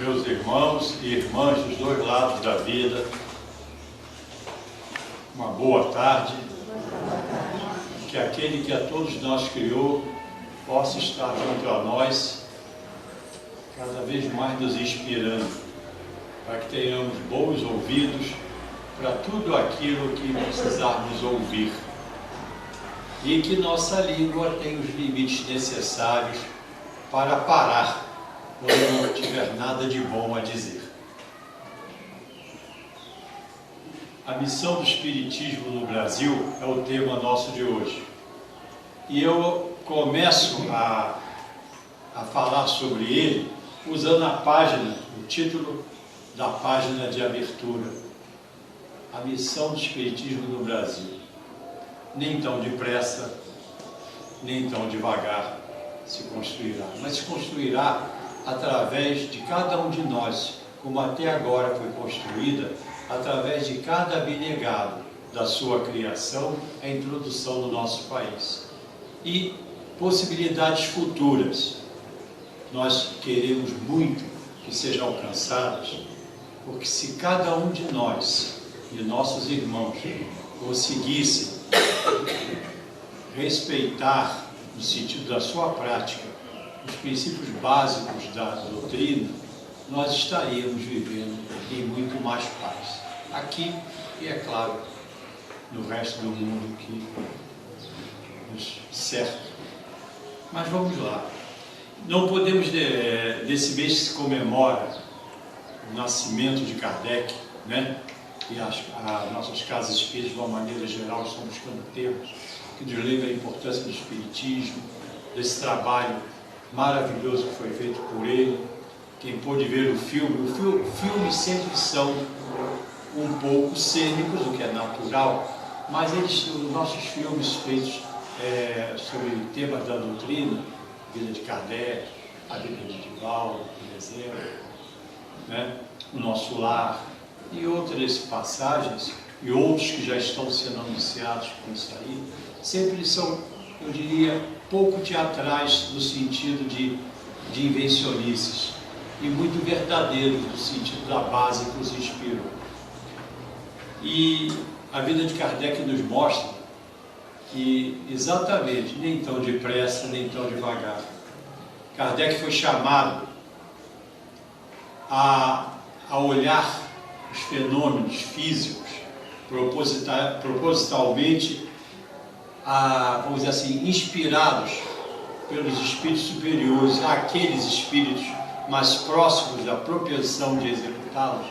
meus irmãos e irmãs dos dois lados da vida, uma boa tarde. Que aquele que a todos nós criou possa estar junto a nós, cada vez mais nos inspirando, para que tenhamos bons ouvidos para tudo aquilo que precisarmos ouvir, e que nossa língua tenha os limites necessários para parar quando não tiver nada de bom a dizer. A missão do Espiritismo no Brasil é o tema nosso de hoje. E eu começo a falar sobre ele usando a página, o título da página de abertura. A missão do Espiritismo no Brasil. Nem tão depressa, nem tão devagar se construirá, mas se construirá através de cada um de nós, como até agora foi construída, através de cada abnegado da sua criação, a introdução do nosso país. E possibilidades futuras, nós queremos muito que sejam alcançadas, porque se cada um de nós e nossos irmãos conseguissem respeitar, no sentido da sua prática, os princípios básicos da doutrina, nós estaríamos vivendo em muito mais paz. Aqui, e é claro, no resto do mundo que nos cerca. Mas vamos lá. Não podemos, desse mês que se comemora o nascimento de Kardec, né? E as nossas casas espíritas, de uma maneira geral, estão buscando temas que nos lembram a importância do espiritismo, desse trabalho maravilhoso que foi feito por ele. Quem pôde ver o filme filmes sempre são um pouco cênicos, o que é natural, mas os nossos filmes feitos sobre temas da doutrina, a vida de Kardec, a vida de Divaldo, por exemplo, né? O Nosso Lar, e outras passagens, e outros que já estão sendo anunciados por isso aí, sempre são, eu diria, pouco teatrais no sentido de invencionices, e muito verdadeiros no sentido da base que os inspirou. E a vida de Kardec nos mostra que, exatamente, nem tão depressa, nem tão devagar. Kardec foi chamado a olhar os fenômenos físicos propositalmente, vamos dizer assim, inspirados pelos espíritos superiores, àqueles espíritos mais próximos da propensão de executá-los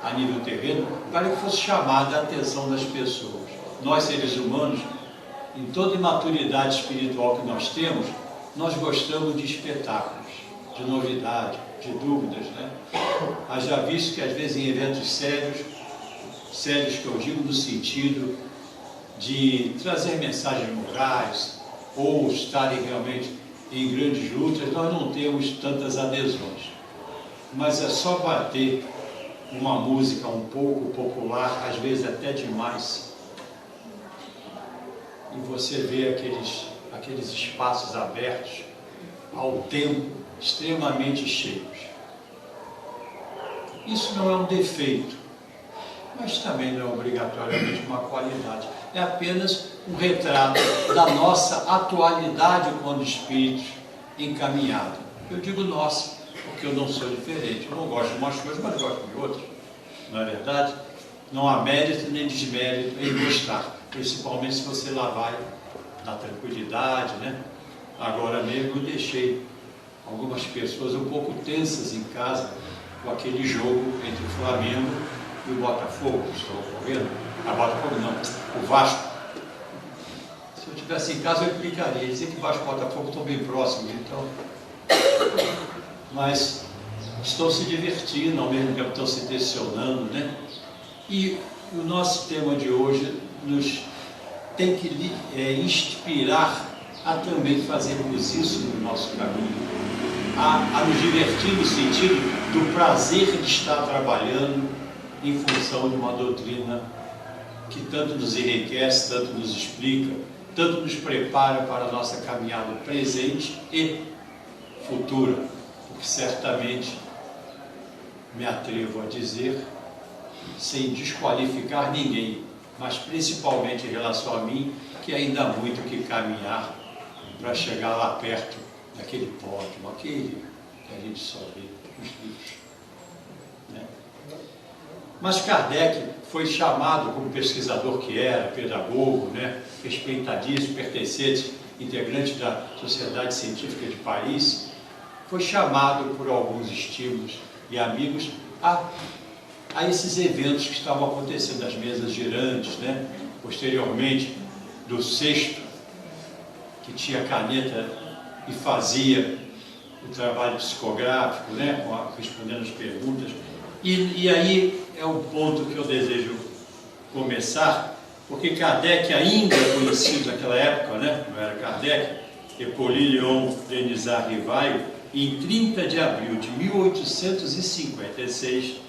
a nível terreno, para que fosse chamada a atenção das pessoas. Nós, seres humanos, em toda imaturidade espiritual que nós temos, nós gostamos de espetáculos, de novidade, de dúvidas, né? Mas já visto que às vezes em eventos sérios que eu digo no sentido de trazer mensagens morais ou estarem realmente em grandes lutas, nós não temos tantas adesões. Mas é só bater uma música um pouco popular, às vezes até demais, e você vê aqueles espaços abertos ao tempo extremamente cheios. Isso não é um defeito, mas também não é obrigatoriamente uma qualidade. É apenas um retrato da nossa atualidade quando espíritos encaminhado. Eu digo nossa, porque eu não sou diferente. Eu não gosto de umas coisas, mas gosto de outras. Não é verdade? Não há mérito nem desmérito em gostar, principalmente se você lá vai na tranquilidade, né? Agora mesmo eu deixei algumas pessoas um pouco tensas em casa com aquele jogo entre o Flamengo e o Botafogo, estou ocorrendo. A Botafogo não, o Vasco. Se eu estivesse em casa eu explicaria, dizer que Vasco e Botafogo estão bem próximos, então. Mas estão se divertindo, ao mesmo tempo estão se tensionando, né? E o nosso tema de hoje nos tem que inspirar a também fazermos isso no nosso caminho, a nos divertir no sentido do prazer de estar trabalhando em função de uma doutrina que tanto nos enriquece, tanto nos explica, tanto nos prepara para a nossa caminhada presente e futura, porque certamente me atrevo a dizer, sem desqualificar ninguém, mas principalmente em relação a mim, que ainda há muito que caminhar para chegar lá perto daquele pódio, aquele que a gente só vê nos livros, né? Mas Kardec foi chamado, como pesquisador que era, pedagogo, né, respeitadíssimo, pertencente, integrante da Sociedade Científica de Paris, foi chamado por alguns estímulos e amigos a esses eventos que estavam acontecendo, as mesas girantes, né? Posteriormente, do Sexto, que tinha caneta e fazia o trabalho psicográfico, né? Respondendo as perguntas. E aí é o ponto que eu desejo começar, porque Kardec, ainda conhecido naquela época, né? Não era Kardec, Hippolyte Léon Denisard Rivail, em 30 de abril de 1856,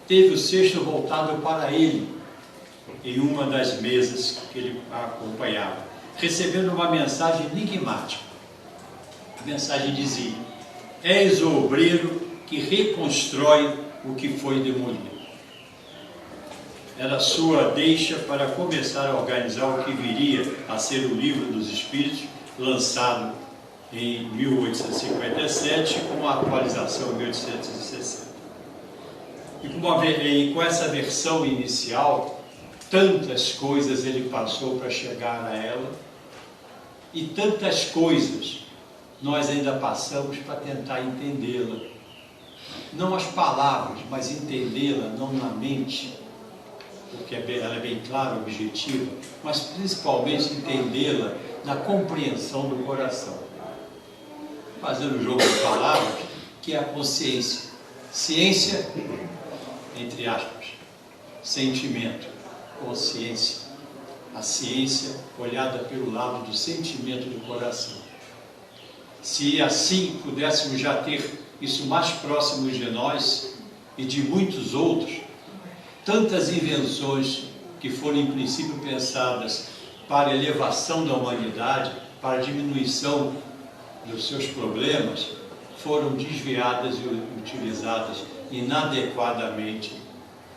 teve o Sexto voltado para ele, em uma das mesas que ele acompanhava, recebendo uma mensagem enigmática. A mensagem dizia: és o obreiro que reconstrói o que foi demolido. Era sua deixa para começar a organizar o que viria a ser o Livro dos Espíritos, lançado em 1857, com uma atualização em 1860. E com essa versão inicial, tantas coisas ele passou para chegar a ela, e tantas coisas nós ainda passamos para tentar entendê-la. Não as palavras, mas entendê-la, não na mente, porque ela é bem clara, objetiva, mas principalmente entendê-la na compreensão do coração. Fazendo o jogo de palavras, que é a consciência. Ciência, entre aspas, sentimento, consciência. A ciência olhada pelo lado do sentimento do coração. Se assim pudéssemos já ter isso mais próximo de nós e de muitos outros, tantas invenções que foram em princípio pensadas para a elevação da humanidade, para a diminuição dos seus problemas, foram desviadas e utilizadas inadequadamente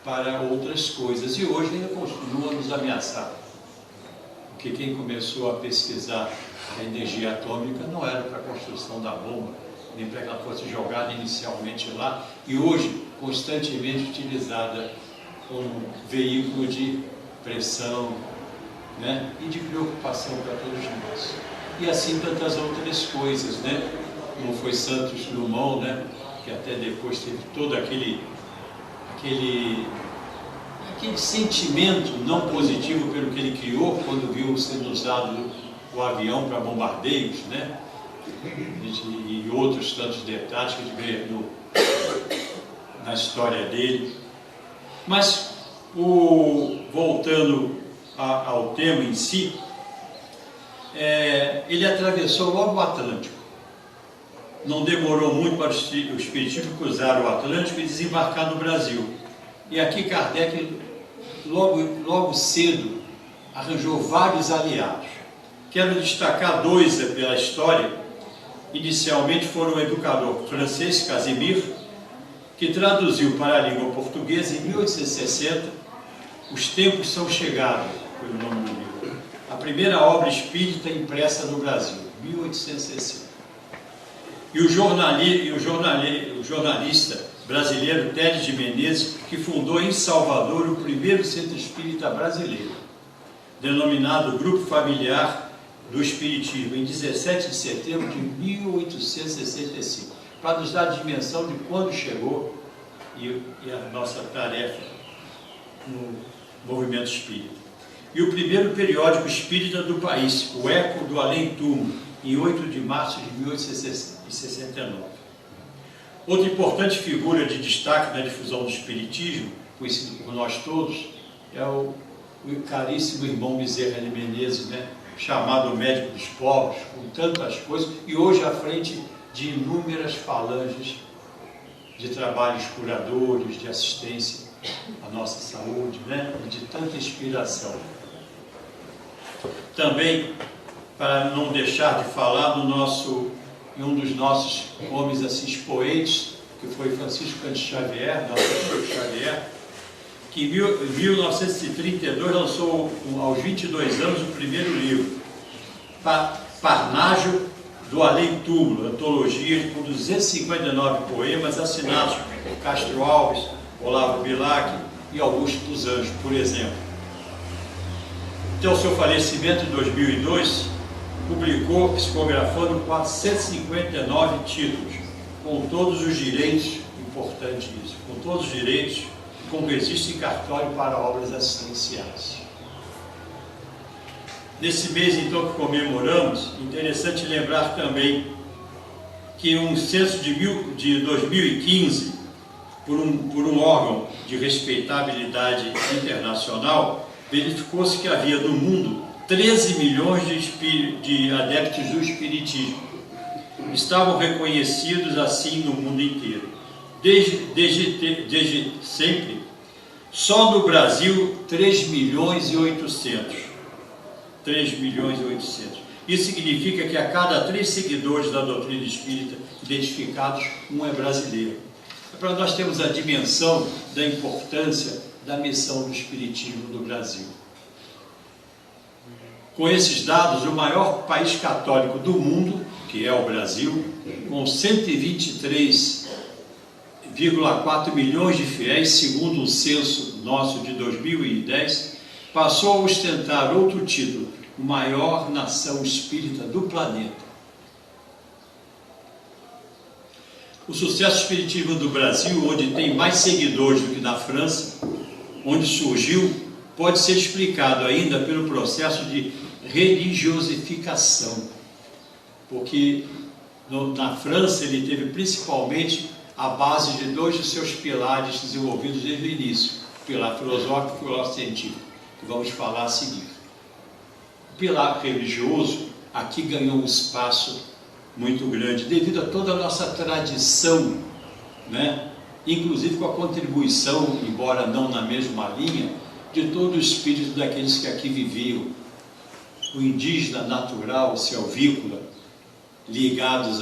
para outras coisas, e hoje ainda continuam a nos ameaçar. Porque quem começou a pesquisar a energia atômica não era para a construção da bomba, nem para que ela fosse jogada inicialmente lá, e hoje constantemente utilizada como veículo de pressão, né, e de preocupação para todos nós. E assim tantas outras coisas, né? Como foi Santos Dumont, né, que até depois teve todo aquele sentimento não positivo pelo que ele criou quando viu sendo usado o avião para bombardeios, né? E outros tantos detalhes que a gente vê na história dele. Mas, voltando ao tema em si, ele atravessou logo o Atlântico. Não demorou muito para o Espiritismo cruzar o Atlântico e desembarcar no Brasil. E aqui Kardec, logo cedo, arranjou vários aliados. Quero destacar dois pela história. Inicialmente foram o educador francês Casimir, que traduziu para a língua portuguesa em 1860 Os Tempos São Chegados, foi o nome do livro. A primeira obra espírita impressa no Brasil, 1860. E o jornalista brasileiro Teles de Menezes, que fundou em Salvador o primeiro centro espírita brasileiro, denominado Grupo Familiar do Espiritismo, em 17 de setembro de 1865, para nos dar a dimensão de quando chegou e a nossa tarefa no movimento espírita. E o primeiro periódico espírita do país, o Eco do Além-Túmulo, em 8 de março de 1869. Outra importante figura de destaque na difusão do espiritismo, conhecido por nós todos, é o caríssimo irmão Bezerra de Menezes, né? Chamado médico dos povos, com tantas coisas, e hoje à frente de inúmeras falanges de trabalhos curadores, de assistência à nossa saúde, né? E de tanta inspiração. Também, para não deixar de falar em um dos nossos homens assim expoentes que foi Francisco Cândido Xavier, nosso Chico Xavier, que em 1932 lançou, aos 22 anos, o primeiro livro, Parnágio do Além-Túmulo, antologia com 259 poemas assinados por Castro Alves, Olavo Bilac e Augusto dos Anjos, por exemplo. Até o seu falecimento em 2002, publicou, psicografando 459 títulos, com todos os direitos, importante isso, com todos os direitos, como existe em cartório para obras assistenciais. Nesse mês, então, que comemoramos, interessante lembrar também que um censo de 2015, por um órgão de respeitabilidade internacional, verificou-se que havia no mundo 13 milhões de adeptos do Espiritismo. Estavam reconhecidos assim no mundo inteiro. Desde sempre, só no Brasil, 3 milhões e 800. 3 milhões e 800. Isso significa que a cada 3 seguidores da doutrina espírita identificados, um é brasileiro. É para nós termos a dimensão da importância da missão do Espiritismo no Brasil. Com esses dados, o maior país católico do mundo, que é o Brasil, com 123,4 milhões de fiéis, segundo o censo nosso de 2010, passou a ostentar outro título, maior nação espírita do planeta. O sucesso espiritismo do Brasil, onde tem mais seguidores do que na França, onde surgiu, pode ser explicado ainda pelo processo de religiosificação, porque na França ele teve principalmente a base de 2 dos seus pilares desenvolvidos desde o início, o pilar filosófico e o pilar científico, que vamos falar a seguir. O pilar religioso aqui ganhou um espaço muito grande, devido a toda a nossa tradição, né? Inclusive com a contribuição, embora não na mesma linha, de todo o espírito daqueles que aqui viviam, o indígena natural, selvícola, ligados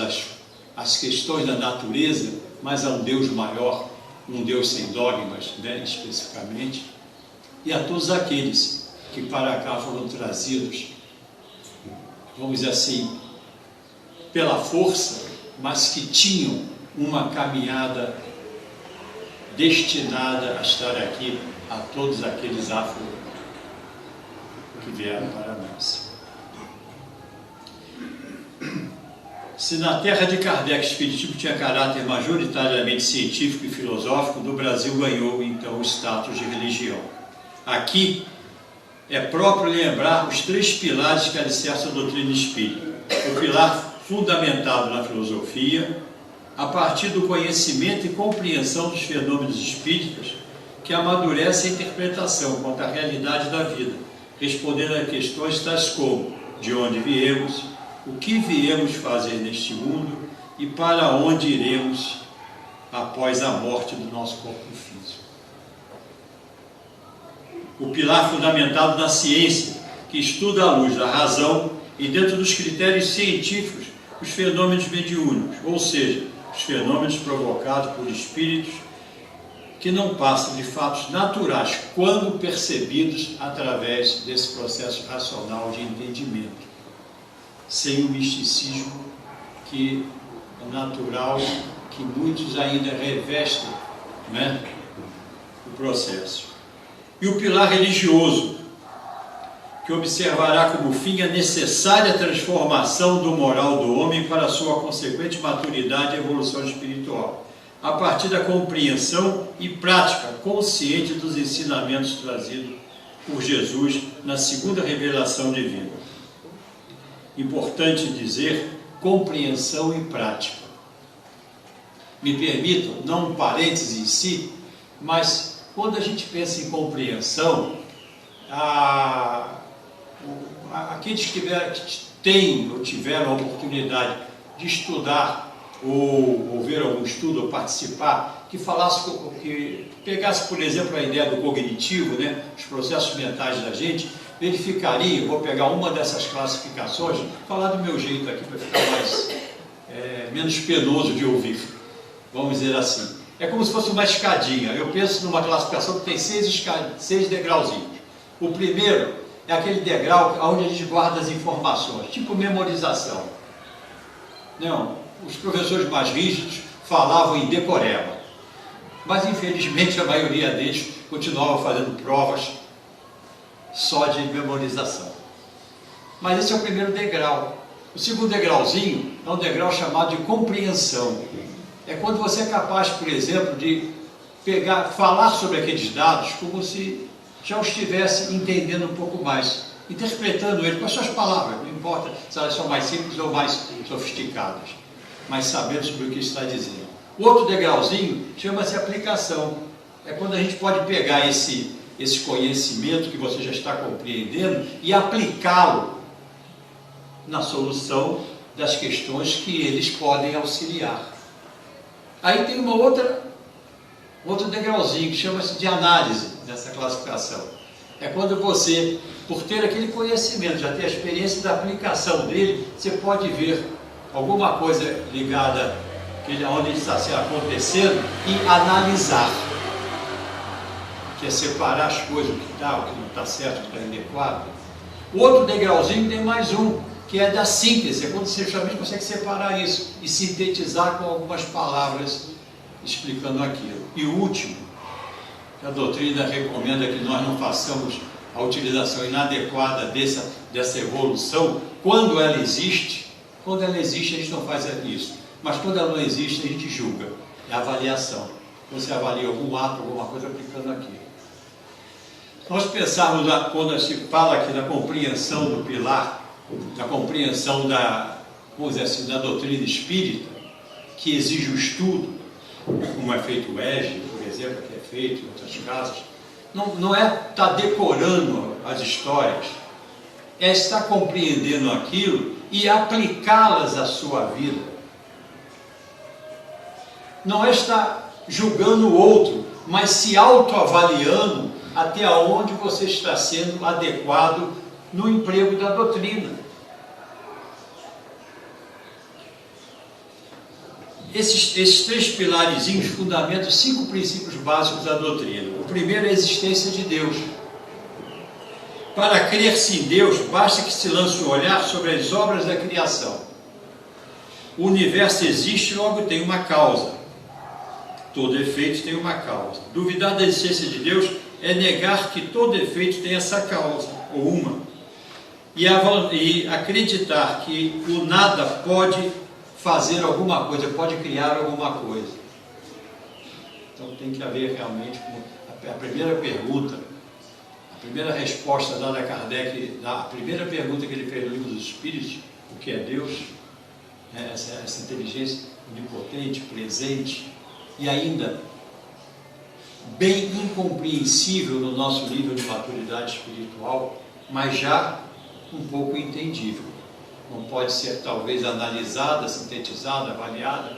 às questões da natureza, mas a um Deus maior, um Deus sem dogmas, né, especificamente, e a todos aqueles que para cá foram trazidos, vamos dizer assim, pela força, mas que tinham uma caminhada destinada a estar aqui, a todos aqueles afro que vieram para nós. Se na terra de Kardec o espiritismo tinha caráter majoritariamente científico e filosófico, no Brasil ganhou então o status de religião. Aqui é próprio lembrar os 3 pilares que alicerçam a doutrina espírita. O pilar fundamentado na filosofia, a partir do conhecimento e compreensão dos fenômenos espíritas, que amadurece a interpretação quanto à realidade da vida, respondendo a questões tais como: de onde viemos, o que viemos fazer neste mundo e para onde iremos após a morte do nosso corpo físico. O pilar fundamentado na ciência, que estuda à luz da razão e dentro dos critérios científicos os fenômenos mediúnicos, ou seja, os fenômenos provocados por espíritos que não passam de fatos naturais quando percebidos através desse processo racional de entendimento, sem o misticismo que é natural, que muitos ainda revestem, né, o processo. E o pilar religioso, que observará como fim a necessária transformação do moral do homem para a sua consequente maturidade e evolução espiritual, a partir da compreensão e prática consciente dos ensinamentos trazidos por Jesus na segunda revelação divina. Importante dizer, compreensão e prática. Me permitam, não um parêntese em si, mas quando a gente pensa em compreensão, aqueles que têm ou tiveram a oportunidade de estudar ou ver algum estudo ou participar, que pegasse, por exemplo, a ideia do cognitivo, né, os processos mentais da gente, verificaria, vou pegar uma dessas classificações, falar do meu jeito aqui para ficar menos penoso de ouvir. vamos dizer assim. É como se fosse uma escadinha. Eu penso numa classificação que tem 6 degrauzinhos. O primeiro é aquele degrau onde a gente guarda as informações, tipo memorização. Não, os professores mais rígidos falavam em decoreba, mas infelizmente a maioria deles continuava fazendo provas só de memorização. Mas esse é o primeiro degrau. O segundo degrauzinho é um degrau chamado de compreensão. É quando você é capaz, por exemplo, de falar sobre aqueles dados como se já os estivesse entendendo um pouco mais, interpretando ele com as suas palavras, não importa se elas são mais simples ou mais sofisticadas, mas sabendo sobre o que está dizendo. O outro degrauzinho chama-se aplicação. É quando a gente pode pegar esse conhecimento que você já está compreendendo e aplicá-lo na solução das questões que eles podem auxiliar. Aí tem outro degrauzinho que chama-se de análise nessa classificação. É quando você, por ter aquele conhecimento, já ter a experiência da aplicação dele, você pode ver alguma coisa ligada onde está acontecendo e analisar. Que é separar as coisas, o que está, o que não está certo, o que está inadequado. O outro degrauzinho tem mais um, que é da síntese, é quando você justamente consegue separar isso e sintetizar com algumas palavras explicando aquilo. E o último, que a doutrina recomenda que nós não façamos a utilização inadequada dessa evolução, quando ela existe. Quando ela existe a gente não faz isso, mas quando ela não existe a gente julga, é a avaliação. Você avalia algum ato, alguma coisa aplicando aquilo. Nós pensarmos, quando se fala aqui da compreensão do pilar, da compreensão vamos dizer assim, da doutrina espírita, que exige o estudo, como é feito o EGE, por exemplo, que é feito em outras casas, não é estar decorando as histórias, é estar compreendendo aquilo e aplicá-las à sua vida. Não é estar julgando o outro, mas se autoavaliando até onde você está sendo adequado no emprego da doutrina. Esses 3 pilarezinhos fundamentam 5 princípios básicos da doutrina. O primeiro é a existência de Deus. Para crer-se em Deus, basta que se lance um olhar sobre as obras da criação. O universo existe e logo tem uma causa. Todo efeito tem uma causa. Duvidar da existência de Deus é negar que todo efeito tem essa causa, ou uma. E acreditar que o nada pode fazer alguma coisa, pode criar alguma coisa. Então tem que haver realmente a primeira pergunta, a primeira resposta dada a Kardec, a primeira pergunta que ele fez no Livro dos Espíritos, o que é Deus, essa inteligência onipotente, presente, e ainda bem incompreensível no nosso nível de maturidade espiritual, mas já um pouco entendível. Não pode ser talvez analisada, sintetizada, avaliada,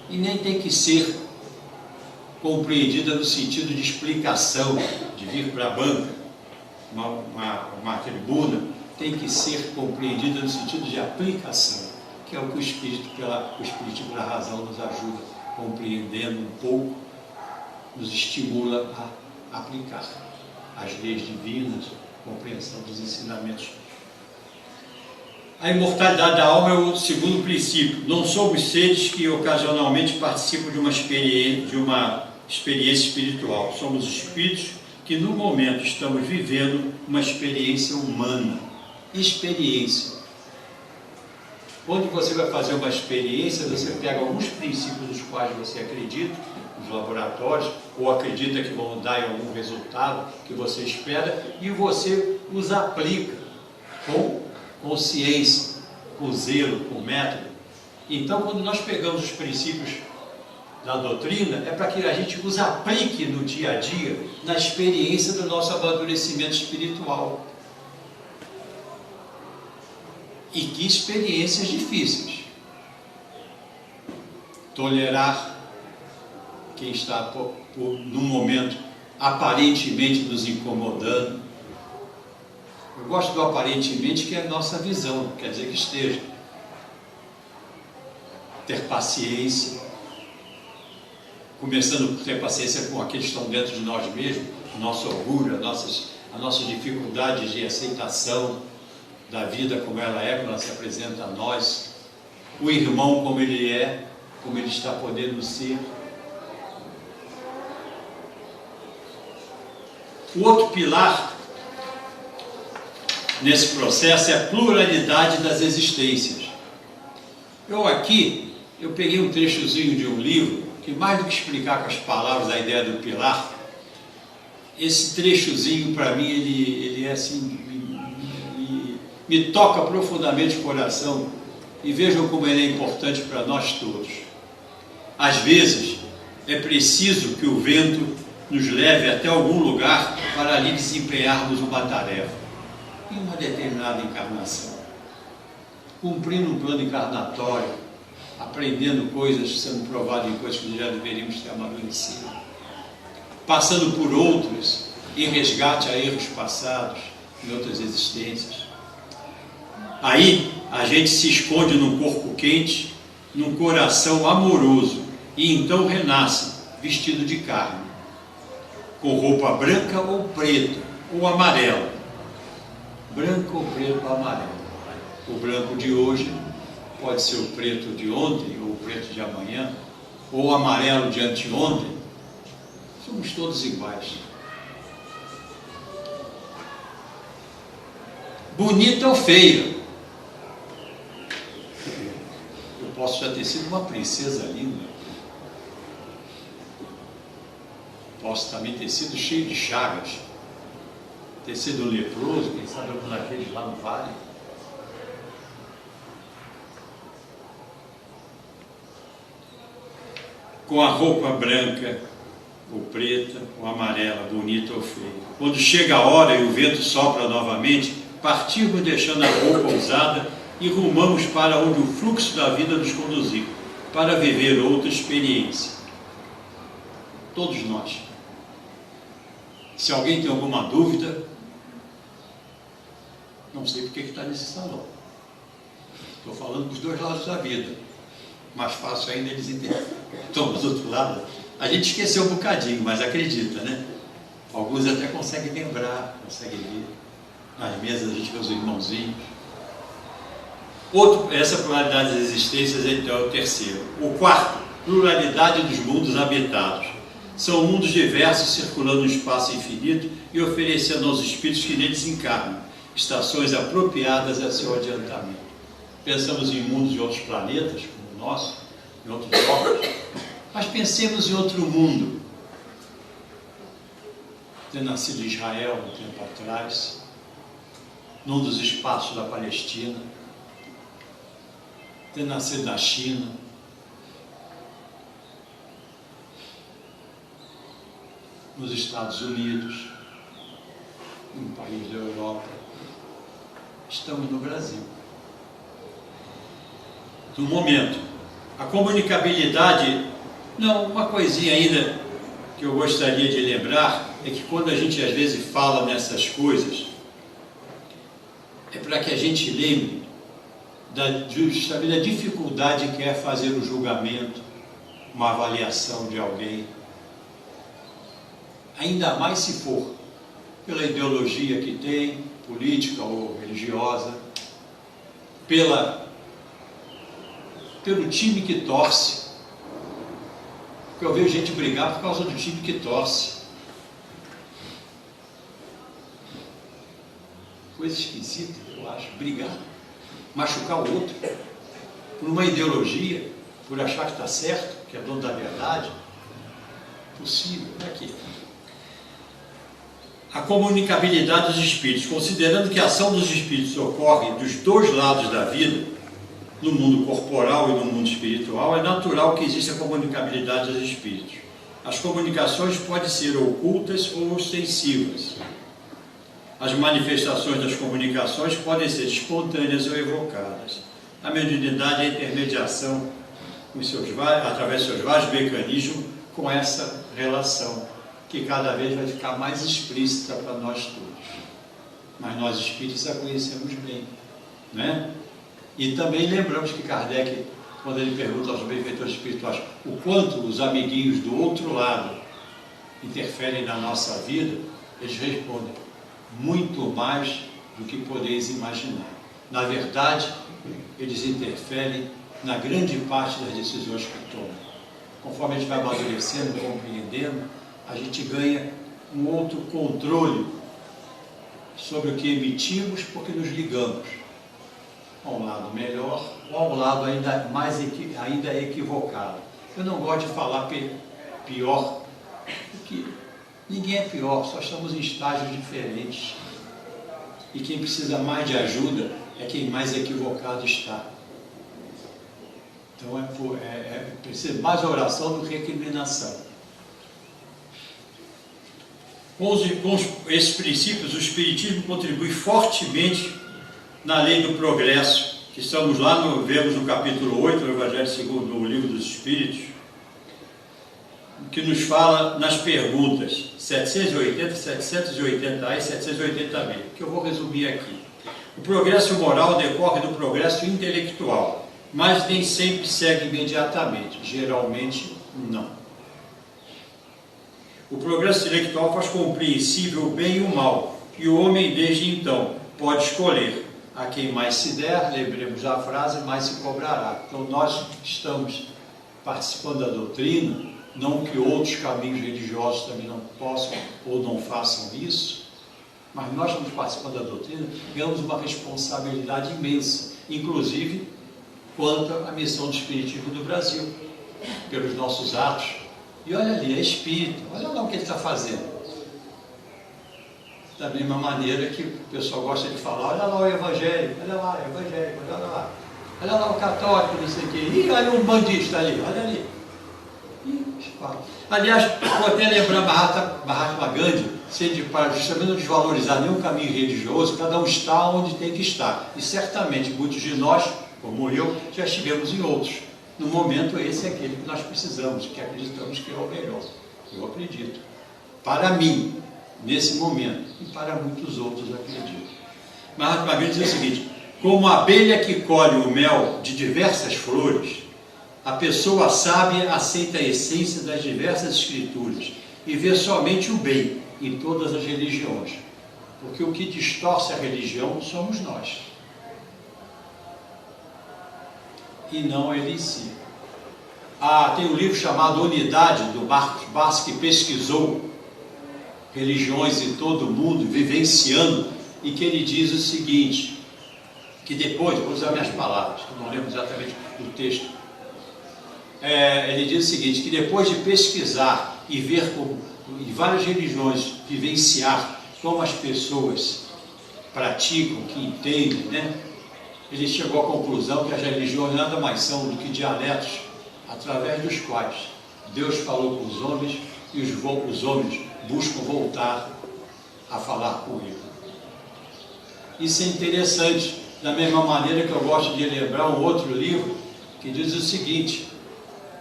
e nem tem que ser compreendida no sentido de explicação, de vir para a banca, uma tribuna, tem que ser compreendida no sentido de aplicação, que é o que o Espírito pela razão nos ajuda, compreendendo um pouco, nos estimula a aplicar as leis divinas, compreensão dos ensinamentos. A imortalidade da alma é o segundo princípio. Não somos seres que ocasionalmente participam de uma experiência espiritual. Somos espíritos que no momento estamos vivendo uma experiência humana. Experiência. Quando você vai fazer uma experiência, você pega alguns princípios dos quais você acredita, nos laboratórios, ou acredita que vão dar algum resultado que você espera, e você os aplica com consciência, com zelo, com método. Então, quando nós pegamos os princípios da doutrina, é para que a gente os aplique no dia a dia, na experiência do nosso amadurecimento espiritual. E que experiências difíceis. Tolerar quem está num momento aparentemente nos incomodando. Eu gosto do aparentemente, que é a nossa visão, quer dizer que esteja. Ter paciência, começando por ter paciência com aqueles que estão dentro de nós mesmos, o nosso orgulho, a nossa dificuldade de aceitação da vida como ela é, como ela se apresenta a nós, o irmão como ele é, como ele está podendo ser. O outro pilar nesse processo é a pluralidade das existências. Eu peguei um trechozinho de um livro, que mais do que explicar com as palavras a ideia do pilar, esse trechozinho para mim, ele é assim, me toca profundamente o coração, e vejam como ele é importante para nós todos. Às vezes, é preciso que o vento nos leve até algum lugar para ali desempenharmos uma tarefa, em uma determinada encarnação, cumprindo um plano encarnatório, aprendendo coisas, sendo provado em coisas que já deveríamos ter amadurecido, passando por outros em resgate a erros passados, em outras existências. Aí a gente se esconde num corpo quente, num coração amoroso, e então renasce vestido de carne, com roupa branca ou preta, ou amarela. Branco ou preto ou amarelo. O branco de hoje pode ser o preto de ontem, ou o preto de amanhã, ou o amarelo de anteontem. Somos todos iguais. Bonita ou feia? Eu posso já ter sido uma princesa linda. Posso também ter sido cheio de chagas, ter sido um leproso, quem sabe algum daqueles lá no vale. Com a roupa branca ou preta ou amarela, bonita ou feia. Quando chega a hora e o vento sopra novamente, partimos deixando a roupa usada e rumamos para onde o fluxo da vida nos conduziu, para viver outra experiência. Todos nós. Se alguém tem alguma dúvida, não sei porque que está nesse salão. Estou falando dos dois lados da vida. Mais fácil ainda eles entenderem. Então, do outro lado, a gente esqueceu um bocadinho, mas acredita, né? Alguns até conseguem lembrar, conseguem ver. Nas mesas a gente vê os irmãozinhos. Essa pluralidade das existências então, é o terceiro. O quarto, pluralidade dos mundos habitados. São mundos diversos circulando no espaço infinito e oferecendo aos espíritos que neles encarnam estações apropriadas a seu adiantamento. Pensamos em mundos de outros planetas, como o nosso, em outros corpos, mas pensemos em outro mundo. Ter nascido em Israel um tempo atrás, num dos espaços da Palestina, ter nascido na China, nos Estados Unidos, um país da Europa, estamos no Brasil. No momento, a comunicabilidade, uma coisinha ainda que eu gostaria de lembrar, é que quando a gente às vezes fala nessas coisas, é para que a gente lembre justamente da dificuldade que é fazer um julgamento, uma avaliação de alguém, ainda mais se for pela ideologia que tem, política ou religiosa, pelo time que torce. Porque eu vejo gente brigar por causa do time que torce. Coisa esquisita, eu acho, brigar, machucar o outro, por uma ideologia, por achar que está certo, que é dono da verdade. Possível, não é que... A comunicabilidade dos espíritos, considerando que a ação dos espíritos ocorre dos dois lados da vida, no mundo corporal e no mundo espiritual, é natural que exista a comunicabilidade dos espíritos. As comunicações podem ser ocultas ou ostensivas. As manifestações das comunicações podem ser espontâneas ou evocadas. A mediunidade é a intermediação através de seus vários mecanismos com essa relação, que cada vez vai ficar mais explícita para nós todos. Mas nós espíritos a conhecemos bem, né? E também lembramos que Kardec quando ele pergunta aos benfeitores espirituais o quanto os amiguinhos do outro lado interferem na nossa vida, eles respondem: muito mais do que podeis imaginar. Na verdade, eles interferem na grande parte das decisões que tomam. Conforme a gente vai amadurecendo, compreendendo, a gente ganha um outro controle sobre o que emitimos, porque nos ligamos a um lado melhor ou a um lado ainda equivocado. Eu não gosto de falar pior, porque ninguém é pior, só estamos em estágios diferentes. E quem precisa mais de ajuda é quem mais equivocado está. Então precisa mais oração do que recriminação. Com esses princípios, o Espiritismo contribui fortemente na lei do progresso, que estamos lá, vemos no capítulo 8 do Evangelho segundo o Livro dos Espíritos, que nos fala nas perguntas 780, 780A e 780B, que eu vou resumir aqui. O progresso moral decorre do progresso intelectual, mas nem sempre segue imediatamente, geralmente não. O progresso intelectual faz compreensível o bem e o mal, e o homem, desde então, pode escolher. A quem mais se der, lembremos da frase, mais se cobrará. Então nós estamos participando da doutrina, não que outros caminhos religiosos também não possam ou não façam isso, mas nós estamos participando da doutrina, ganhamos uma responsabilidade imensa, inclusive quanto à missão do Espiritismo do Brasil, pelos nossos atos. E olha ali, é espírita, olha lá o que ele está fazendo. Da mesma maneira que o pessoal gosta de falar: olha lá o evangélico, olha lá o evangélico, olha lá o católico, não sei o quê, e olha um bandista ali, olha ali. Aliás, vou até lembrar Mahatma Gandhi, para justamente não desvalorizar nenhum caminho religioso, cada um está onde tem que estar. E certamente muitos de nós, como eu, já estivemos em outros. No momento, esse é aquele que nós precisamos, que acreditamos que é o melhor. Eu acredito. Para mim, nesse momento, e para muitos outros, acredito. Mahatma Gandhi diz o seguinte: como a abelha que colhe o mel de diversas flores, a pessoa sábia aceita a essência das diversas escrituras e vê somente o bem em todas as religiões, porque o que distorce a religião somos nós, e não ele em si. Tem um livro chamado Unidade, do Marcos Bass, que pesquisou religiões em todo o mundo, vivenciando, e que ele diz o seguinte, que depois, vou usar minhas palavras, que eu não lembro exatamente do texto, ele diz o seguinte, que depois de pesquisar e ver como, em várias religiões, vivenciar como as pessoas praticam, que entendem, né? Ele chegou à conclusão que as religiões nada mais são do que dialetos através dos quais Deus falou com os homens e os homens buscam voltar a falar com Ele. Isso é interessante, da mesma maneira que eu gosto de lembrar um outro livro que diz o seguinte,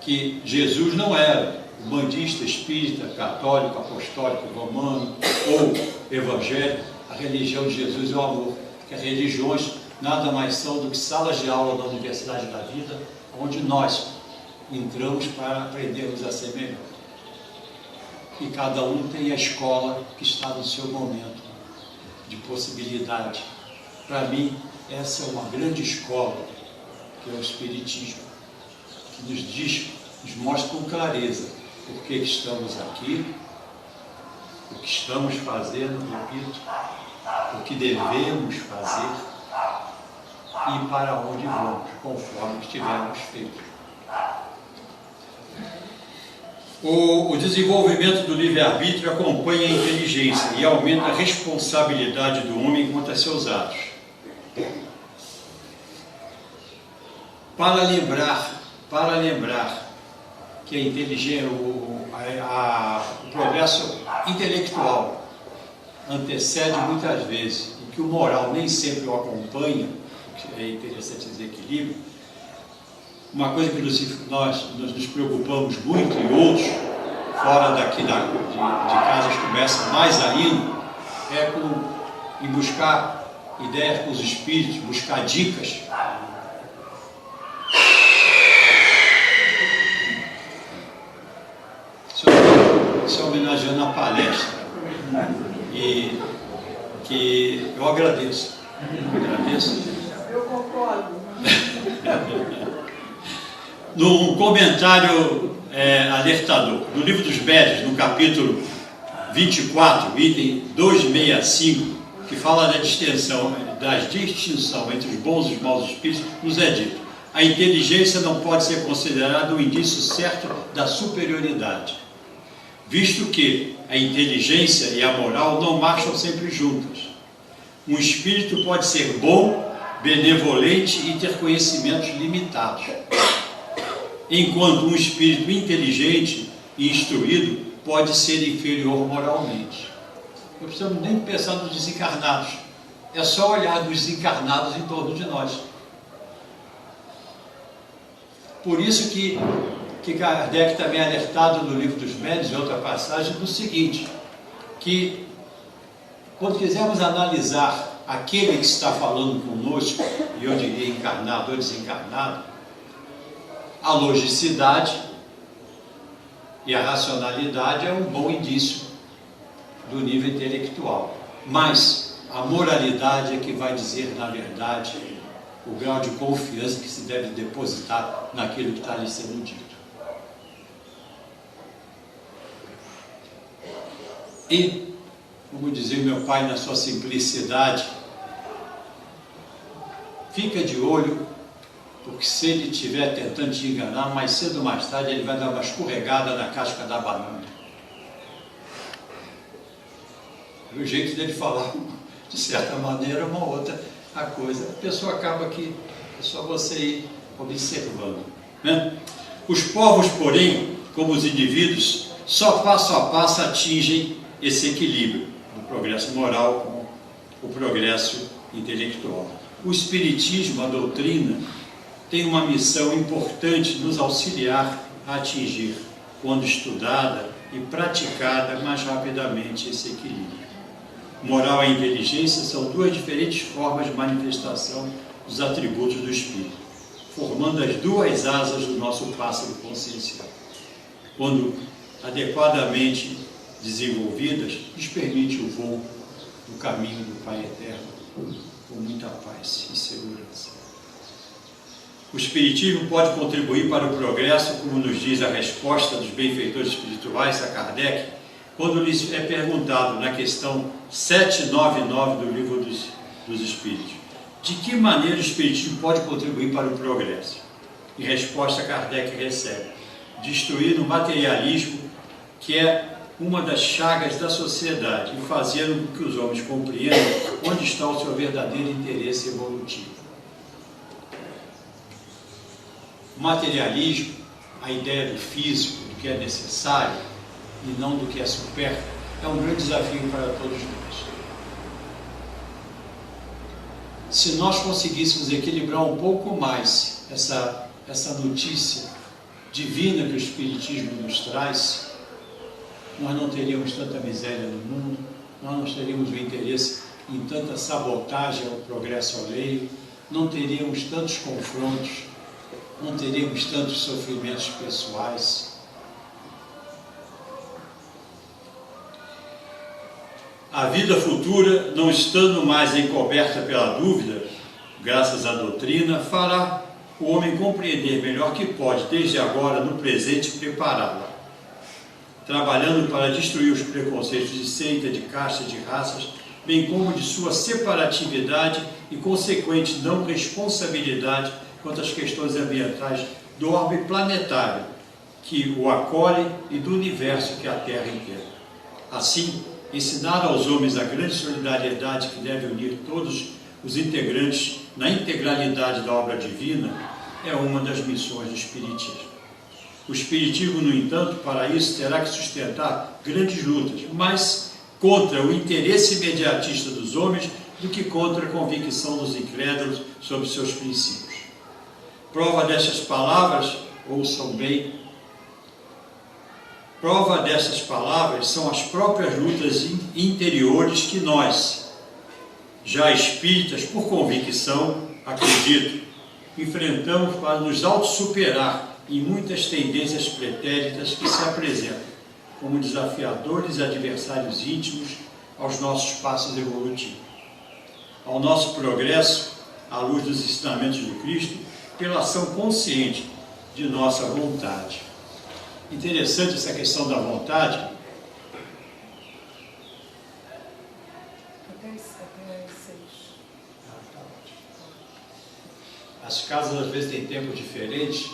que Jesus não era bandista, espírita, católico, apostólico, romano ou evangélico. A religião de Jesus é o amor, que as religiões nada mais são do que salas de aula da Universidade da Vida, onde nós entramos para aprendermos a ser melhor. E cada um tem a escola que está no seu momento de possibilidade. Para mim, essa é uma grande escola, que é o Espiritismo, que nos mostra com clareza por que estamos aqui, o que estamos fazendo, repito, o que devemos fazer e para onde vamos, conforme estivermos feitos. O desenvolvimento do livre-arbítrio acompanha a inteligência e aumenta a responsabilidade do homem quanto a seus atos. Para lembrar que a inteligência, o progresso intelectual antecede muitas vezes, e que o moral nem sempre o acompanha, que é interessante esse equilíbrio. Uma coisa que nós nos preocupamos muito, e outros, fora daqui de casa, começam mais ainda, em buscar ideias com os espíritos, buscar dicas. que eu agradeço. Eu concordo. No comentário alertador do Livro dos Médiuns, no capítulo 24, item 265, que fala da distinção entre os bons e os maus espíritos, nos é dito: a inteligência não pode ser considerada um indício certo da superioridade, visto que a inteligência e a moral não marcham sempre juntas. Um espírito pode ser bom, benevolente e ter conhecimentos limitados, enquanto um espírito inteligente e instruído pode ser inferior moralmente. Não precisamos nem pensar nos desencarnados, é só olhar dos desencarnados em torno de nós. Por isso que Kardec também é alertado no Livro dos Médiuns, em outra passagem, do seguinte, que quando quisermos analisar aquele que está falando conosco, e eu diria encarnado ou desencarnado, a logicidade e a racionalidade é um bom indício do nível intelectual. Mas a moralidade é que vai dizer, na verdade, o grau de confiança que se deve depositar naquilo que está ali sendo dito. E, como dizia meu pai na sua simplicidade, fica de olho, porque se ele estiver tentando te enganar, mais cedo ou mais tarde ele vai dar uma escorregada na casca da banana. O jeito dele falar, de certa maneira, uma outra a coisa. A pessoa acaba que é só você ir observando, né? Os povos, porém, como os indivíduos, só passo a passo atingem esse equilíbrio do progresso moral com o progresso intelectual. O Espiritismo, a doutrina, tem uma missão importante de nos auxiliar a atingir, quando estudada e praticada, mais rapidamente esse equilíbrio. Moral e inteligência são duas diferentes formas de manifestação dos atributos do espírito, formando as duas asas do nosso pássaro consciencial. Quando adequadamente desenvolvidas, nos permite o voo no caminho do Pai Eterno, com muita paz e segurança. O Espiritismo pode contribuir para o progresso, como nos diz a resposta dos benfeitores espirituais a Kardec, quando lhes é perguntado na questão 799 do Livro dos Espíritos: de que maneira o Espiritismo pode contribuir para o progresso? Em resposta, Kardec recebe: destruindo o materialismo, que é uma das chagas da sociedade, e fazendo com que os homens compreendam onde está o seu verdadeiro interesse evolutivo. O materialismo, a ideia do físico, do que é necessário e não do que é supérfluo, é um grande desafio para todos nós. Se nós conseguíssemos equilibrar um pouco mais essa notícia divina que o Espiritismo nos traz, nós não teríamos tanta miséria no mundo, nós não teríamos o interesse em tanta sabotagem ao progresso alheio, não teríamos tantos confrontos, não teríamos tantos sofrimentos pessoais. A vida futura, não estando mais encoberta pela dúvida, graças à doutrina, fará o homem compreender melhor que pode, desde agora, no presente, prepará-la, trabalhando para destruir os preconceitos de seita, de casta, de raças, bem como de sua separatividade e consequente não responsabilidade quanto às questões ambientais do orbe planetário que o acolhe e do universo que a Terra inteira. Assim, ensinar aos homens a grande solidariedade que deve unir todos os integrantes na integralidade da obra divina é uma das missões do Espiritismo. O Espiritismo, no entanto, para isso terá que sustentar grandes lutas, mas contra o interesse imediatista dos homens do que contra a convicção dos incrédulos sobre seus princípios. Prova destas palavras, ouçam bem, prova dessas palavras são as próprias lutas interiores que nós, já espíritas por convicção, acredito, enfrentamos para nos autossuperar em muitas tendências pretéritas que se apresentam como desafiadores e adversários íntimos aos nossos passos evolutivos, ao nosso progresso à luz dos ensinamentos de Cristo, pela ação consciente de nossa vontade. Interessante essa questão da vontade. Até 6. As casas às vezes têm tempos diferentes,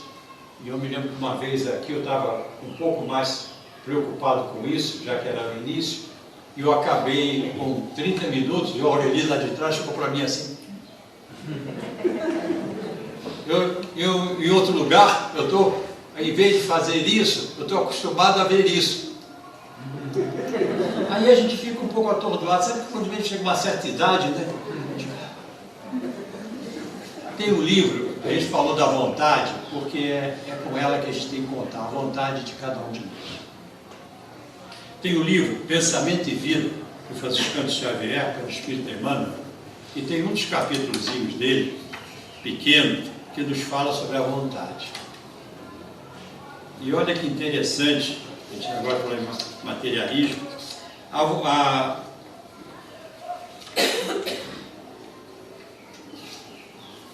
e eu me lembro que uma vez aqui eu estava um pouco mais preocupado com isso, já que era no início, e eu acabei com 30 minutos, e o Aureli lá de trás ficou para mim assim. Eu em outro lugar, eu estou, em vez de fazer isso, eu estou acostumado a ver isso. Aí a gente fica um pouco atordoado, sabe que quando a gente chega a uma certa idade, né? Tem um livro, a gente falou da vontade, porque é com ela que a gente tem que contar, a vontade de cada um de nós. Tem o livro Pensamento e Vida, do Franciscano Xavier, que é o Espírito Emmanuel, e tem um dos capítulos dele, pequeno, que nos fala sobre a vontade. E olha que interessante, a gente agora falou em materialismo,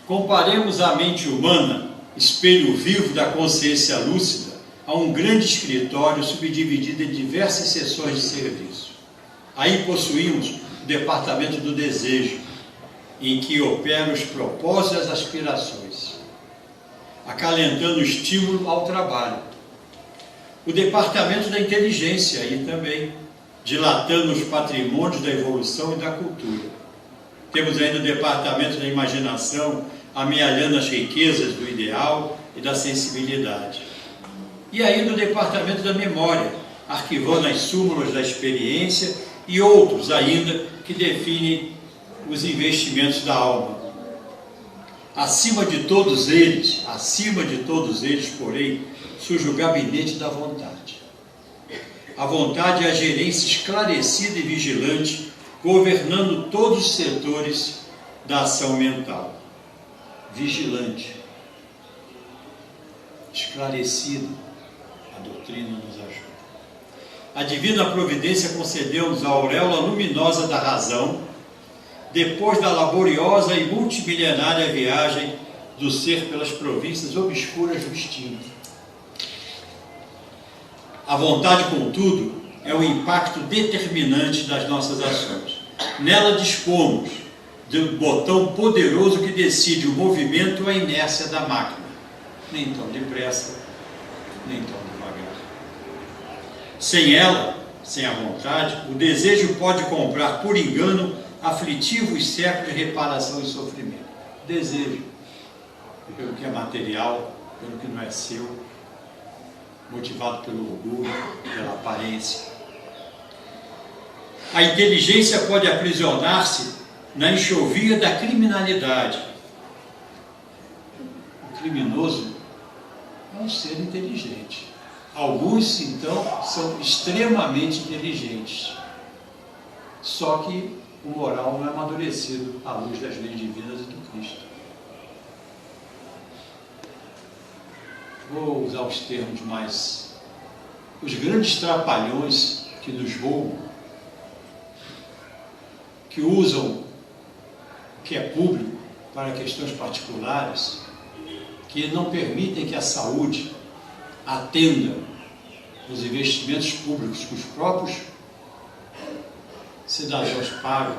comparemos a mente humana, espelho vivo da consciência lúcida, a um grande escritório subdividido em diversas seções de serviço. Aí possuímos o departamento do desejo, em que operam os propósitos e as aspirações, acalentando o estímulo ao trabalho. O departamento da inteligência, aí também, dilatando os patrimônios da evolução e da cultura. Temos ainda o departamento da imaginação, amealhando as riquezas do ideal e da sensibilidade. E ainda o departamento da memória, arquivando as súmulas da experiência e outros ainda que definem os investimentos da alma. Acima de todos eles, porém, surge o gabinete da vontade. A vontade é a gerência esclarecida e vigilante, governando todos os setores da ação mental. Vigilante, esclarecido, a doutrina nos ajuda. A divina providência concedeu-nos a auréola luminosa da razão, depois da laboriosa e multimilenária viagem do ser pelas províncias obscuras do instinto. A vontade, contudo, é o impacto determinante das nossas ações. Nela dispomos do botão poderoso que decide o movimento ou a inércia da máquina, nem tão depressa, nem tão devagar. Sem ela, sem a vontade, o desejo pode comprar por engano aflitivos séculos de reparação e sofrimento. Desejo pelo que é material, pelo que não é seu, motivado pelo orgulho, pela aparência. A inteligência pode aprisionar-se na enxovia da criminalidade. O criminoso é um ser inteligente. Alguns, então, são extremamente inteligentes. Só que o moral não é amadurecido à luz das leis divinas e do Cristo. Vou usar os termos mais... Os grandes trapalhões que nos roubam, que usam o que é público para questões particulares, que não permitem que a saúde atenda os investimentos públicos que os próprios cidadãos pagam,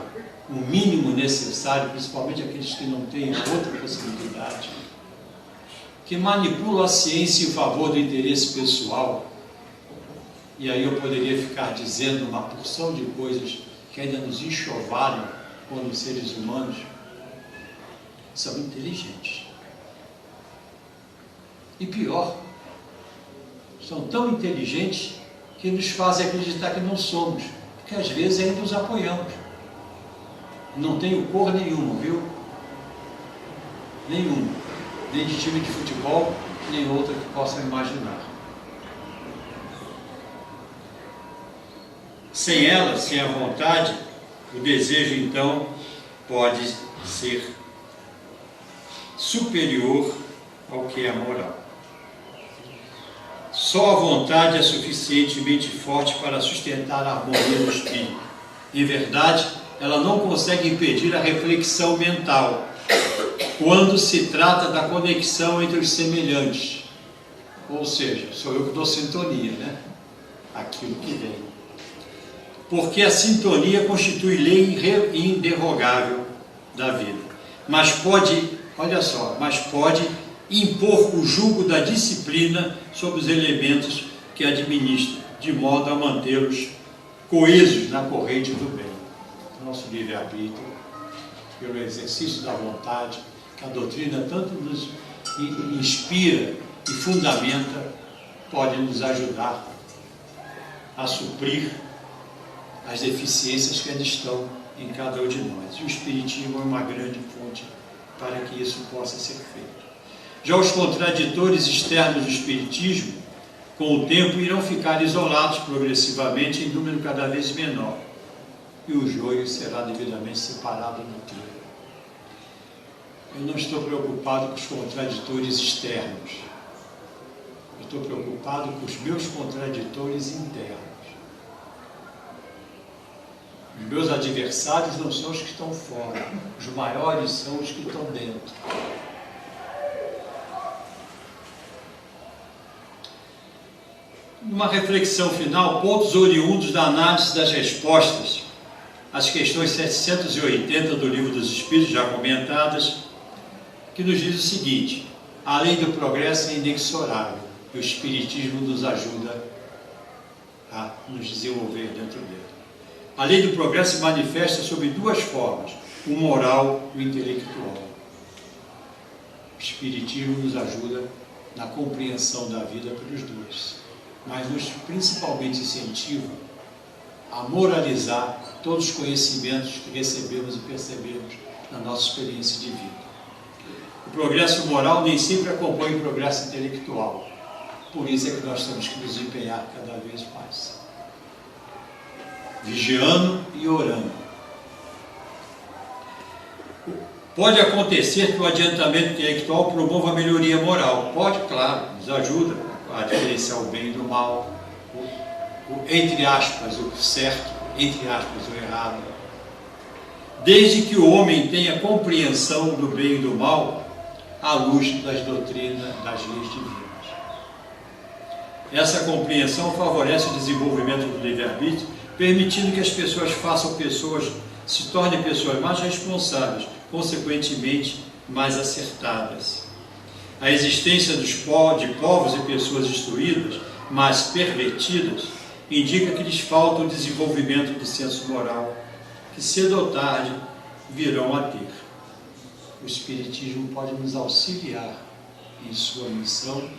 o mínimo necessário, principalmente aqueles que não têm outra possibilidade, que manipulam a ciência em favor do interesse pessoal. E aí eu poderia ficar dizendo uma porção de coisas que ainda nos enxovalham como seres humanos. São inteligentes. E pior, são tão inteligentes que nos fazem acreditar que não somos, porque às vezes ainda os apoiamos. Não tenho cor nenhuma, viu? Nenhuma. Nem de time de futebol, nem outra que possam imaginar. Sem ela, sem a vontade, o desejo então pode ser superior ao que é a moral. Só a vontade é suficientemente forte para sustentar a harmonia do espírito, Em verdade, ela não consegue impedir a reflexão mental quando se trata da conexão entre os semelhantes. Ou seja, sou eu que dou sintonia, né? Aquilo que vem. Porque a sintonia constitui lei inderrogável da vida. Mas pode, olha só, impor o jugo da disciplina sobre os elementos que administra, de modo a mantê-los coesos na corrente do bem. Nosso livre-arbítrio, pelo exercício da vontade, que a doutrina tanto nos inspira e fundamenta, pode nos ajudar a suprir as deficiências que ainda estão em cada um de nós. E o Espiritismo é uma grande fonte para que isso possa ser feito. Já os contraditores externos do Espiritismo, com o tempo, irão ficar isolados progressivamente em número cada vez menor, e o joio será devidamente separado no trigo. Eu não estou preocupado com os contraditores externos, eu estou preocupado com os meus contraditores internos. Os meus adversários não são os que estão fora, os maiores são os que estão dentro. Numa reflexão final, pontos oriundos da análise das respostas às questões 780 do Livro dos Espíritos, já comentadas, que nos diz o seguinte: a lei do progresso é inexorável e o Espiritismo nos ajuda a nos desenvolver dentro dele. A lei do progresso se manifesta sob duas formas, o moral e o intelectual. O Espiritismo nos ajuda na compreensão da vida pelos dois, mas nos principalmente incentiva a moralizar todos os conhecimentos que recebemos e percebemos na nossa experiência de vida. O progresso moral nem sempre acompanha o progresso intelectual, por isso é que nós temos que nos empenhar cada vez mais, vigiando e orando. Pode acontecer que o adiantamento intelectual promova a melhoria moral. Pode, claro, nos ajuda a diferenciar o bem do mal, entre aspas, o certo, entre aspas, o errado. Desde que o homem tenha compreensão do bem e do mal à luz das doutrinas, das leis divinas. Essa compreensão favorece o desenvolvimento do livre-arbítrio, permitindo que as pessoas se tornem pessoas mais responsáveis, consequentemente mais acertadas. A existência de povos e pessoas instruídas, mas pervertidas, indica que lhes falta o desenvolvimento do senso moral, que cedo ou tarde virão a ter. O Espiritismo pode nos auxiliar em sua missão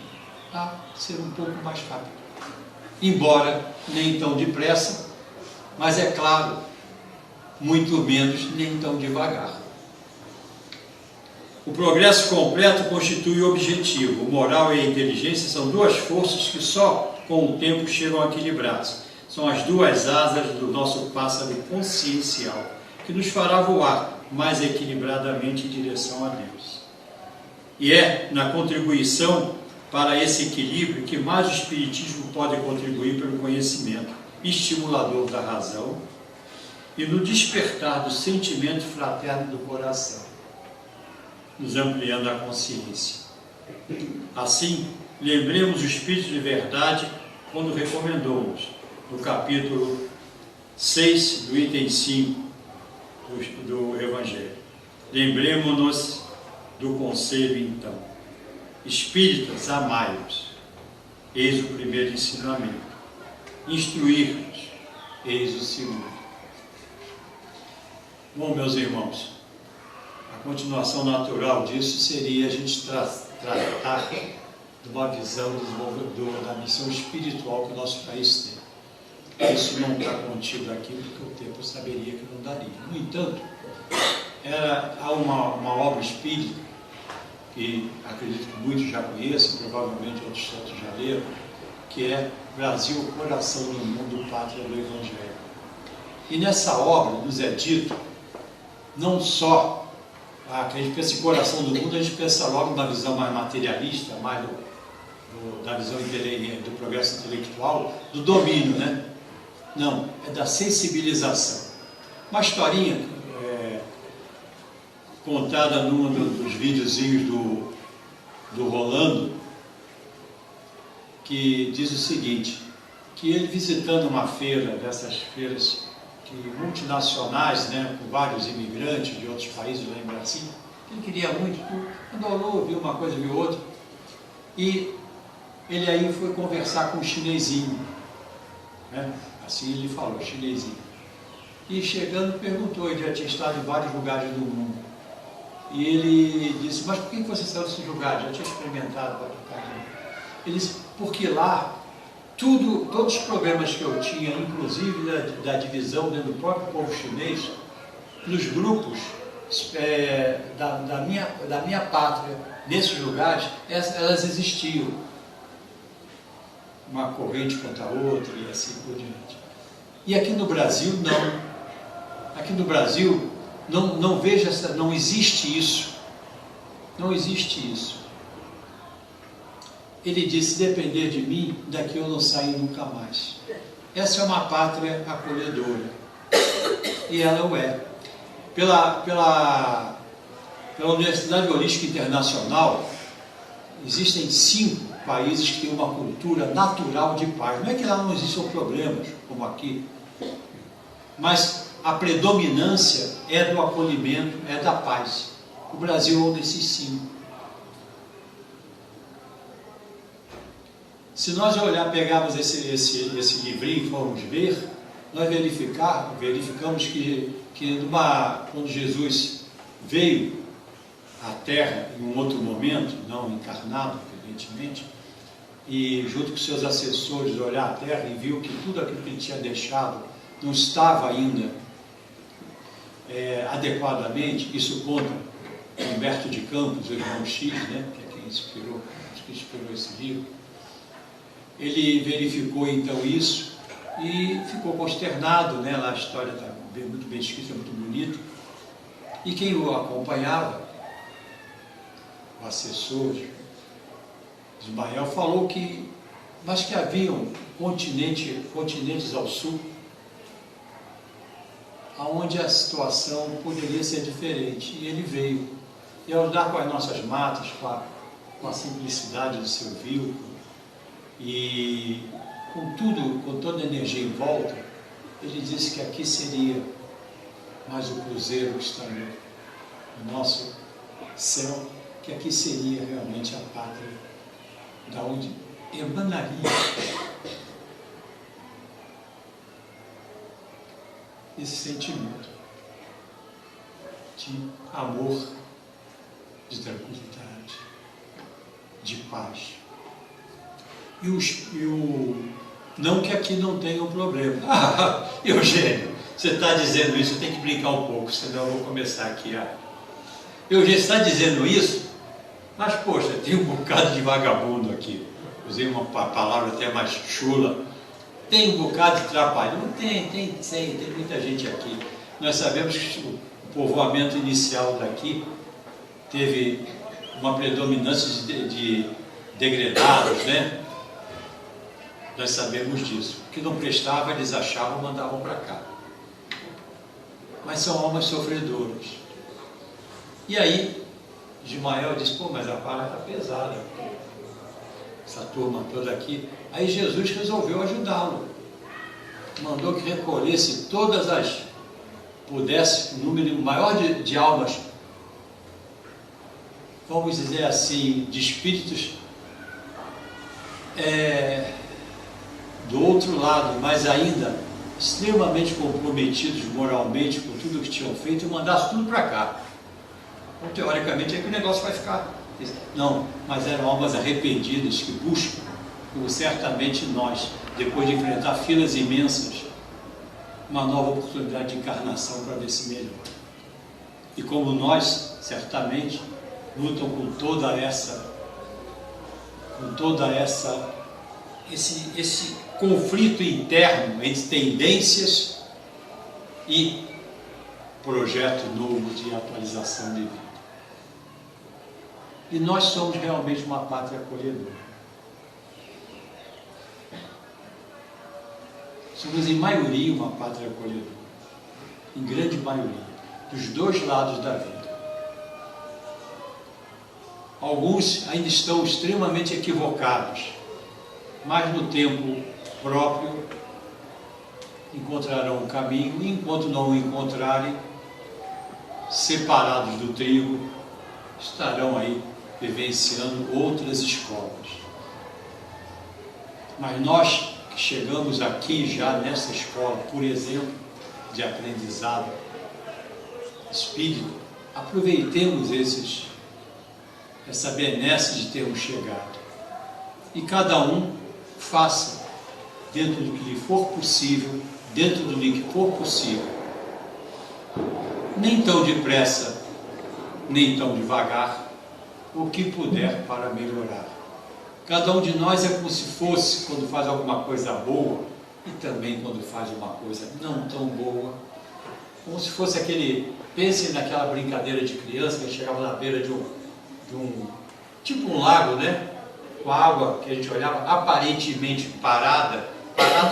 a ser um pouco mais rápido, embora nem tão depressa, mas é claro, muito menos nem tão devagar. O progresso completo constitui o objetivo. O moral e a inteligência são duas forças que só com o tempo chegam a equilibrar-se. São as duas asas do nosso pássaro consciencial, que nos fará voar mais equilibradamente em direção a Deus. E é na contribuição para esse equilíbrio que mais o Espiritismo pode contribuir pelo conhecimento estimulador da razão e no despertar do sentimento fraterno do coração, nos ampliando a consciência. Assim, lembremos o Espírito de Verdade quando recomendou-nos, no capítulo 6 do item 5 do Evangelho. Lembremos-nos do conselho, então: espíritas, amai-vos, eis o primeiro ensinamento. Instruir-vos, eis o segundo. Bom, meus irmãos, a continuação natural disso seria a gente tratar de uma visão da missão espiritual que o nosso país tem. Isso não está contido aqui porque o tempo saberia que não daria. No entanto, há uma obra espírita que acredito que muitos já conhecem, provavelmente outros tantos já leram, que é Brasil, Coração do Mundo, Pátria do Evangelho. E nessa obra nos é dito não só que a gente pensa em coração do mundo, a gente pensa logo na visão mais materialista, mais da visão do progresso intelectual, do domínio, né? Não, é da sensibilização. Uma historinha contada num dos videozinhos do Rolando, que diz o seguinte, que ele visitando uma feira, dessas feiras multinacionais, né, com vários imigrantes de outros países lá em Brasília, ele queria muito, andou, viu uma coisa, viu outra, e ele aí foi conversar com um chinesinho, né? Assim ele falou, chinesinho. E chegando perguntou, ele já tinha estado em vários lugares do mundo. E ele disse, mas por que você saiu desses lugares? Já tinha experimentado vários lugares. Ele disse, porque lá, todos os problemas que eu tinha, inclusive da divisão dentro do próprio povo chinês, nos grupos da minha pátria, nesses lugares, elas existiam. Uma corrente contra a outra e assim por diante. E aqui no Brasil, não. Aqui no Brasil, não existe isso. Não existe isso. Ele disse, se depender de mim, daqui eu não saio nunca mais. Essa é uma pátria acolhedora. E ela o é. Pela Universidade Holística Internacional, existem 5 países que têm uma cultura natural de paz. Não é que lá não existam problemas, como aqui, mas a predominância é do acolhimento, é da paz. O Brasil é um desses 5. Se nós pegarmos esse livrinho e formos ver, nós verificamos que quando Jesus veio à Terra em um outro momento, não encarnado, evidentemente, e junto com seus assessores olhar a Terra e viu que tudo aquilo que ele tinha deixado não estava ainda adequadamente, isso conta Humberto de Campos, o irmão X, né, que é quem inspirou esse livro. Ele verificou então isso e ficou consternado, né? Lá a história está muito bem escrita, muito bonita. E quem o acompanhava, o assessor de Ismael, falou que haviam continentes ao sul, onde a situação poderia ser diferente. E ele veio. E ao andar com as nossas matas, com a simplicidade do seu veículo, e com toda a energia em volta, ele disse que aqui seria mais o cruzeiro que está no nosso céu, que aqui seria realmente a pátria da onde emanaria esse sentimento de amor, de tranquilidade, de paz. Não que aqui não tenha um problema. Eugênio, você está dizendo isso, eu tenho que brincar um pouco, senão eu vou começar aqui. Eugênio, você está dizendo isso? Mas, poxa, tem um bocado de vagabundo aqui. Usei uma palavra até mais chula. Tem um bocado de trapalhão? Tem muita gente aqui. Nós sabemos que o povoamento inicial daqui teve uma predominância de degredados, né? Nós sabemos disso. O que não prestava, eles achavam e mandavam para cá. Mas são almas sofredoras. E aí, Ismael disse, pô, mas a vara está pesada. Essa turma toda aqui. Aí Jesus resolveu ajudá-lo. Mandou que recolhesse pudesse, um número maior de almas, vamos dizer assim, de espíritos do outro lado, mas ainda extremamente comprometidos moralmente com tudo que tinham feito, e mandasse tudo para cá. Então, teoricamente, é que o negócio vai ficar. Não, mas eram almas arrependidas que buscam, como certamente nós, depois de enfrentar filas imensas, uma nova oportunidade de encarnação para ver se melhora. E como nós, certamente, lutam com esse conflito interno entre tendências e projeto novo de atualização de vida. E nós somos realmente uma pátria acolhedora. Somos, em maioria, uma pátria acolhedora. em grande maioria, dos dois lados da vida. Alguns ainda estão extremamente equivocados, mas no tempo próprio encontrarão um caminho, e enquanto não o encontrarem, separados do trigo, estarão aí vivenciando outras escolas. Mas nós que chegamos aqui já nessa escola, por exemplo, de aprendizado espírita, aproveitemos essa benesse de termos chegado. E cada um faça, dentro do que lhe for possível, dentro do que for possível, nem tão depressa, nem tão devagar, o que puder para melhorar. Cada um de nós é como se fosse, quando faz alguma coisa boa, e também quando faz uma coisa não tão boa, como se fosse pense naquela brincadeira de criança que chegava na beira de um tipo um lago, né? Com a água que a gente olhava aparentemente parada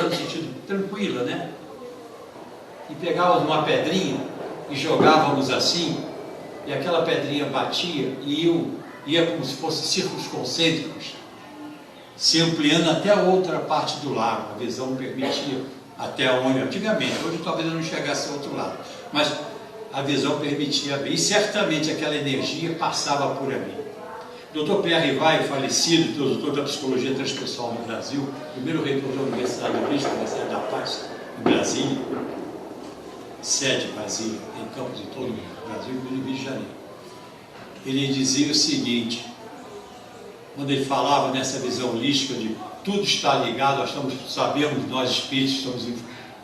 no sentido tranquila, né? E pegávamos uma pedrinha e jogávamos assim, e aquela pedrinha batia e ia como se fossem círculos concêntricos, se ampliando até a outra parte do lago. A visão permitia até onde, antigamente, hoje talvez eu não chegasse ao outro lado, mas a visão permitia ver, e certamente aquela energia passava por ali. Dr. Pierre Rivail, falecido, doutor da psicologia transpessoal no Brasil, primeiro reitor da Universidade do Cristo, Universidade da Paz, em Brasília, sede Brasília, tem campos em todo o Brasil, inclusive no Rio de Janeiro. Ele dizia o seguinte, quando ele falava nessa visão holística de tudo está ligado, nós espíritos estamos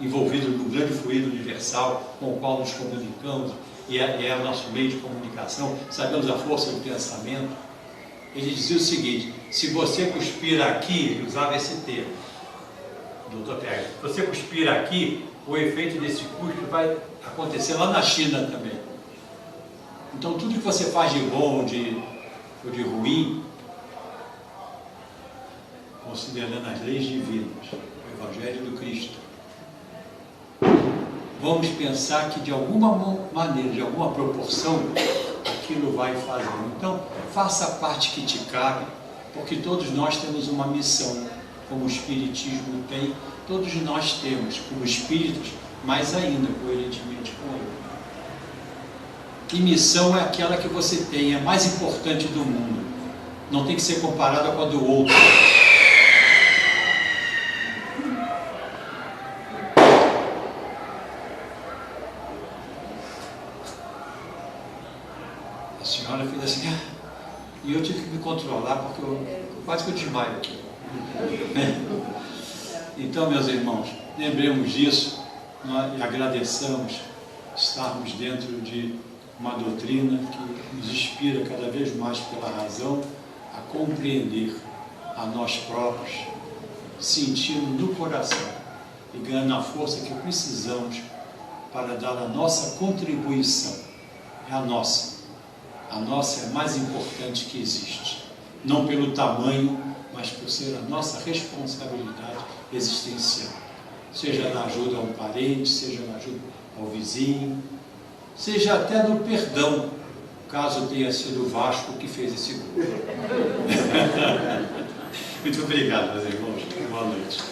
envolvidos num grande fluido universal com o qual nos comunicamos, e é o nosso meio de comunicação, sabemos a força do pensamento. Ele dizia o seguinte, se você cuspir aqui, ele usava esse termo, doutor Pierre, se você cuspir aqui, o efeito desse cuspe vai acontecer lá na China também. Então tudo que você faz de bom ou de ruim, considerando as leis divinas, o Evangelho do Cristo, vamos pensar que de alguma maneira, de alguma proporção, aquilo vai fazer. Então, faça a parte que te cabe, porque todos nós temos uma missão, como o Espiritismo tem, todos nós temos, como espíritos, mais ainda, coerentemente com ele. Que missão é aquela que você tem, é a mais importante do mundo. Não tem que ser comparada com a do outro. A senhora fez assim, e eu tive que me controlar, porque quase que eu desmaio aqui. Então, meus irmãos, lembremos disso e agradeçamos estarmos dentro de uma doutrina que nos inspira cada vez mais pela razão a compreender a nós próprios, sentindo no coração e ganhando a força que precisamos para dar a nossa contribuição. É a nossa. A nossa é a mais importante que existe. Não pelo tamanho, mas por ser a nossa responsabilidade existencial. Seja na ajuda a um parente, seja na ajuda ao vizinho, seja até no perdão, caso tenha sido o Vasco que fez esse gol. Muito obrigado, meus irmãos. Boa noite.